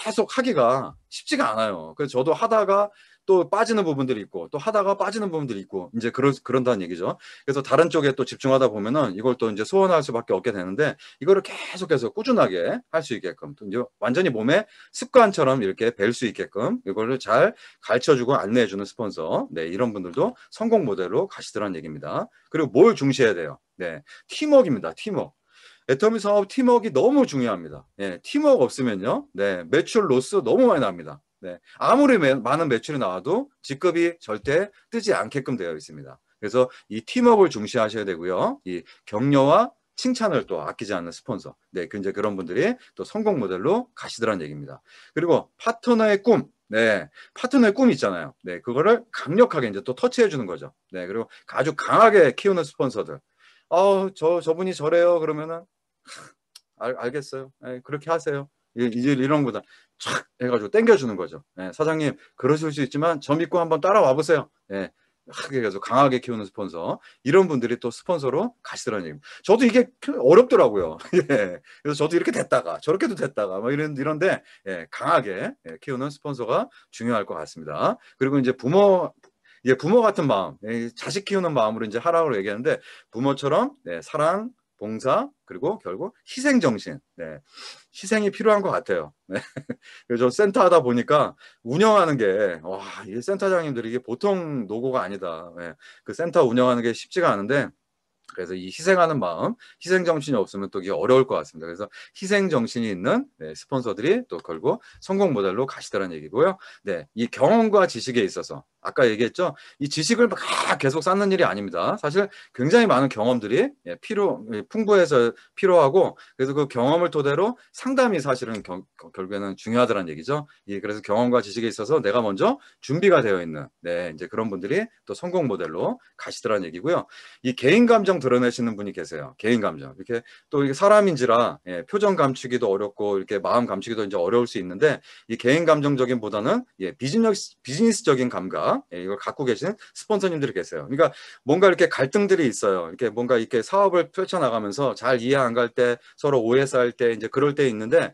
계속 하기가 쉽지가 않아요. 그래서 저도 하다가 또 빠지는 부분들이 있고 또 하다가 빠지는 부분들이 있고 이제 그런다는 얘기죠. 그래서 다른 쪽에 또 집중하다 보면은 이걸 또 이제 소원할 수밖에 없게 되는데 이거를 계속해서 꾸준하게 할 수 있게끔 또 이제 완전히 몸에 습관처럼 이렇게 뵐 수 있게끔 이거를 잘 가르쳐주고 안내해주는 스폰서. 네, 이런 분들도 성공 모델로 가시더란 얘기입니다. 그리고 뭘 중시해야 돼요? 네, 팀워크입니다. 팀워크. 애터미 사업 팀워크가 너무 중요합니다. 예, 팀워크 없으면요, 네, 매출 로스 너무 많이 납니다. 네, 아무리 많은 매출이 나와도 직급이 절대 뜨지 않게끔 되어 있습니다. 그래서 이 팀워크를 중시하셔야 되고요. 이 격려와 칭찬을 또 아끼지 않는 스폰서. 네, 이제 그런 분들이 또 성공 모델로 가시더란 얘기입니다. 그리고 파트너의 꿈. 네, 파트너의 꿈이 있잖아요. 네, 그거를 강력하게 이제 또 터치해 주는 거죠. 네, 그리고 아주 강하게 키우는 스폰서들. 저분이 저래요. 그러면은 알겠어요. 예, 그렇게 하세요. 이제 이런 거다. 촥 해가지고 땡겨주는 거죠. 예, 사장님 그러실 수 있지만 저 믿고 한번 따라와 보세요. 예, 그래서 강하게 키우는 스폰서. 이런 분들이 또 스폰서로 가시더라는 얘기입니다. 저도 이게 어렵더라고요. 예, 그래서 저도 이렇게 됐다가 저렇게도 됐다가 뭐 이런데 예, 강하게 키우는 스폰서가 중요할 것 같습니다. 그리고 이제 부모 같은 마음, 자식 키우는 마음으로 이제 하라고 얘기하는데 부모처럼 네, 사랑, 봉사, 그리고 결국 희생 정신, 네, 희생이 필요한 것 같아요. 네. 그래서 센터 하다 보니까 운영하는 게, 와, 이 센터장님들이 이게 보통 노고가 아니다. 네. 그 센터 운영하는 게 쉽지가 않은데, 그래서 이 희생하는 마음, 희생 정신이 없으면 또 이게 어려울 것 같습니다. 그래서 희생 정신이 있는 네, 스폰서들이 또 결국 성공 모델로 가시더라는 얘기고요. 네, 이 경험과 지식에 있어서 아까 얘기했죠. 이 지식을 막 계속 쌓는 일이 아닙니다. 사실 굉장히 많은 경험들이 풍부해서 필요하고 그래서 그 경험을 토대로 상담이 사실은 결국에는 중요하다는 얘기죠. 그래서 경험과 지식에 있어서 내가 먼저 준비가 되어 있는 네, 이제 그런 분들이 또 성공 모델로 가시더라는 얘기고요. 이 개인 감정 드러내시는 분이 계세요. 개인 감정. 이렇게 또 이게 사람인지라 표정 감추기도 어렵고 이렇게 마음 감추기도 이제 어려울 수 있는데 이 개인 감정적인보다는 비즈니스적인 감각 이걸 갖고 계신 스폰서님들이 계세요. 그러니까 뭔가 이렇게 갈등들이 있어요. 이렇게 뭔가 이렇게 사업을 펼쳐나가면서 잘 이해 안 갈 때 서로 오해 쌓일 때 이제 그럴 때 있는데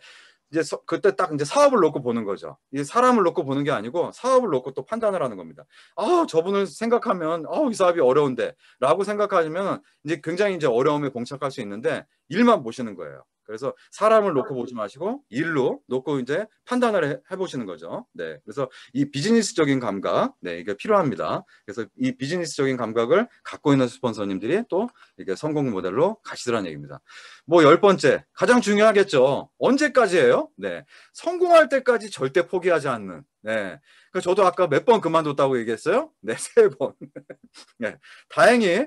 이제 그때 딱 이제 사업을 놓고 보는 거죠. 이 사람을 놓고 보는 게 아니고 사업을 놓고 또 판단을 하는 겁니다. 저분을 생각하면 이 사업이 어려운데라고 생각하시면 이제 굉장히 이제 어려움에 봉착할 수 있는데 일만 보시는 거예요. 그래서 사람을 놓고 보지 마시고 일로 놓고 이제 판단을 해보시는 거죠. 네, 그래서 이 비즈니스적인 감각, 네, 이게 필요합니다. 그래서 이 비즈니스적인 감각을 갖고 있는 스폰서님들이 또 이게 성공 모델로 가시더라는 얘기입니다. 뭐 10번째, 가장 중요하겠죠. 언제까지예요? 네, 성공할 때까지 절대 포기하지 않는. 네, 저도 아까 몇 번 그만뒀다고 얘기했어요? 네, 3번. 네, 다행히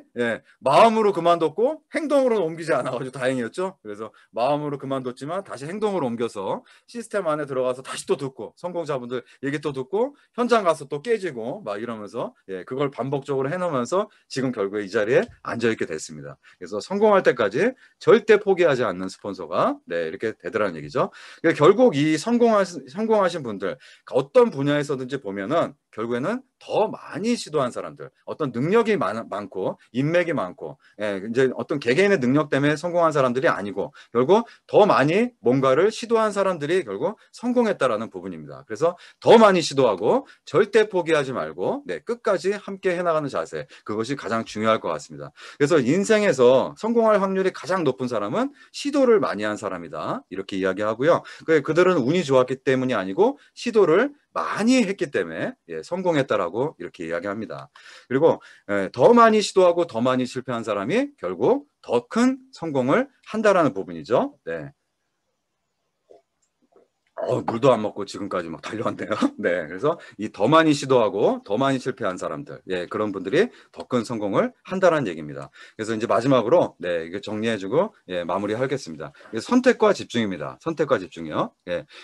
마음으로 그만뒀고 행동으로 옮기지 않아가지고 다행이었죠. 그래서 마음으로 그만뒀지만 다시 행동으로 옮겨서 시스템 안에 들어가서 다시 또 듣고 성공자분들 얘기 또 듣고 현장 가서 또 깨지고 막 이러면서 그걸 반복적으로 해놓으면서 지금 결국에 이 자리에 앉아있게 됐습니다. 그래서 성공할 때까지 절대 포기하지 않는 스폰서가 이렇게 되더라는 얘기죠. 결국 이 성공하신 분들 어떤 분야에서든지 보면은 결국에는 더 많이 시도한 사람들, 어떤 능력이 많고 인맥이 많고 이제 어떤 개개인의 능력 때문에 성공한 사람들이 아니고 결국 더 많이 뭔가를 시도한 사람들이 결국 성공했다라는 부분입니다. 그래서 더 많이 시도하고 절대 포기하지 말고 끝까지 함께 해나가는 자세, 그것이 가장 중요할 것 같습니다. 그래서 인생에서 성공할 확률이 가장 높은 사람은 시도를 많이 한 사람이다, 이렇게 이야기하고요. 그들은 운이 좋았기 때문이 아니고 시도를 많이 했기 때문에 성공했다라고 이렇게 이야기합니다. 그리고 더 많이 시도하고 더 많이 실패한 사람이 결국 더 큰 성공을 한다라는 부분이죠. 네. 물도 안 먹고 지금까지 막 달려왔네요. 네, 그래서 이 더 많이 시도하고 더 많이 실패한 사람들, 그런 분들이 더 큰 성공을 한다는 얘기입니다. 그래서 이제 마지막으로 이거 정리해주고 마무리하겠습니다. 선택과 집중입니다. 선택과 집중이요.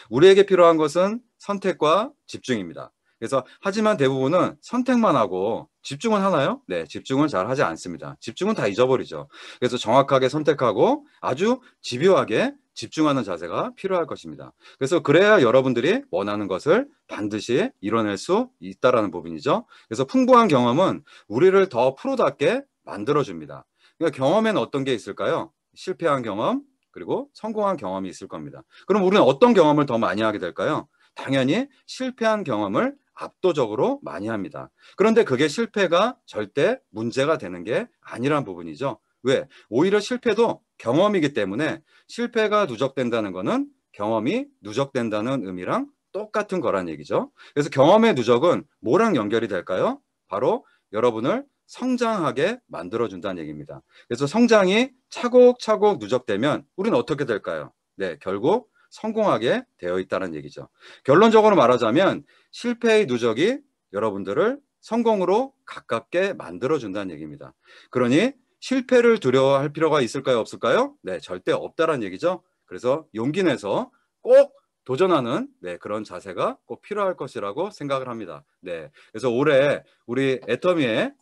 우리에게 필요한 것은 선택과 집중입니다. 그래서 하지만 대부분은 선택만 하고 집중은 하나요? 네, 집중을 잘 하지 않습니다. 집중은 다 잊어버리죠. 그래서 정확하게 선택하고 아주 집요하게 집중하는 자세가 필요할 것입니다. 그래서 그래야 여러분들이 원하는 것을 반드시 이뤄낼 수 있다라는 부분이죠. 그래서 풍부한 경험은 우리를 더 프로답게 만들어줍니다. 그러니까 경험에는 어떤 게 있을까요? 실패한 경험, 그리고 성공한 경험이 있을 겁니다. 그럼 우리는 어떤 경험을 더 많이 하게 될까요? 당연히 실패한 경험을 압도적으로 많이 합니다. 그런데 그게 실패가 절대 문제가 되는 게 아니란 부분이죠. 왜? 오히려 실패도 경험이기 때문에 실패가 누적된다는 거는 경험이 누적된다는 의미랑 똑같은 거란 얘기죠. 그래서 경험의 누적은 뭐랑 연결이 될까요? 바로 여러분을 성장하게 만들어준다는 얘기입니다. 그래서 성장이 차곡차곡 누적되면 우리는 어떻게 될까요? 네, 결국 성공하게 되어 있다는 얘기죠. 결론적으로 말하자면 실패의 누적이 여러분들을 성공으로 가깝게 만들어준다는 얘기입니다. 그러니 실패를 두려워할 필요가 있을까요? 없을까요? 네, 절대 없다는 얘기죠. 그래서 용기 내서 꼭 도전하는 그런 자세가 꼭 필요할 것이라고 생각을 합니다. 네, 그래서 올해 우리 애터미의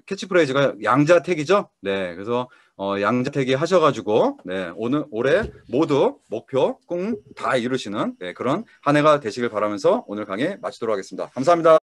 캐치프레이즈가 양자택이죠. 네, 그래서 양자택이 하셔가지고 올해 모두 목표 꼭 다 이루시는 그런 한 해가 되시길 바라면서 오늘 강의 마치도록 하겠습니다. 감사합니다.